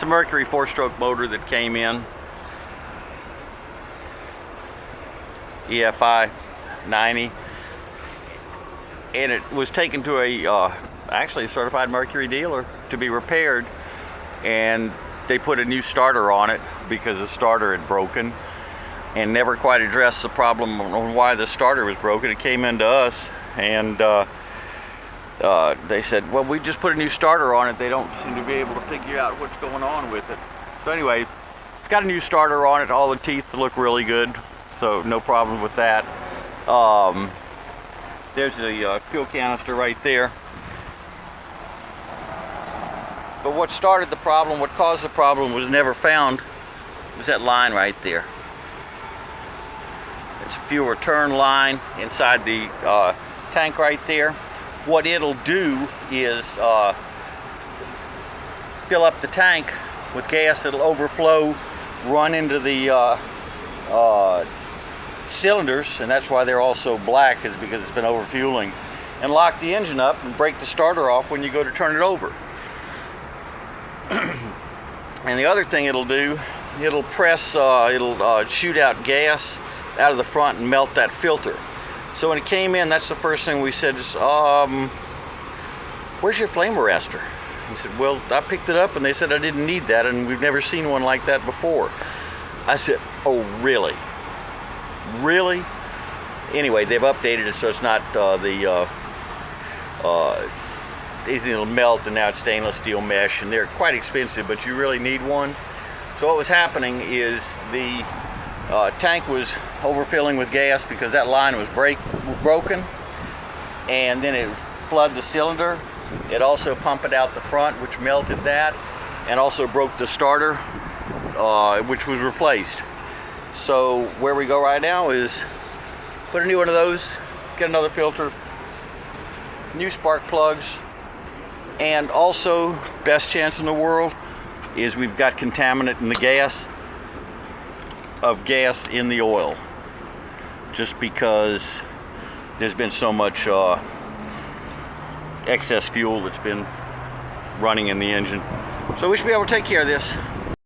a Mercury 4-stroke motor that came in. EFI 90. And it was taken to actually a certified Mercury dealer to be repaired. And they put a new starter on it because the starter had broken and never quite addressed the problem on why the starter was broken. It came into us and they said, well, we just put a new starter on it. They don't seem to be able to figure out what's going on with it. So anyway, it's got a new starter on it. All the teeth look really good, so no problem with that. There's the fuel canister right there. But what started the problem, what caused the problem was never found, was that line right there. It's a fuel return line inside the tank right there. What it'll do is fill up the tank with gas. It'll overflow, run into the cylinders, and that's why they're all so black, is because it's been overfueling, and lock the engine up and break the starter off when you go to turn it over. And the other thing it'll do, it'll press, it'll shoot out gas out of the front and melt that filter. So when it came in, that's the first thing we said is, where's your flame arrestor? He said, well, I picked it up and they said I didn't need that, and we've never seen one like that before. I said, oh, really? Really? Anyway, they've updated it so it's not it'll melt, and now it's stainless steel mesh, and they're quite expensive, but you really need one. So what was happening is the tank was overfilling with gas because that line was broken, and then it flooded the cylinder. It also pumped it out the front, which melted that, and also broke the starter, which was replaced. So where we go right now is put a new one of those, get another filter, new spark plugs, and also, best chance in the world is we've got contaminant in the gas, in the oil, just because there's been so much excess fuel that's been running in the engine. So we should be able to take care of this.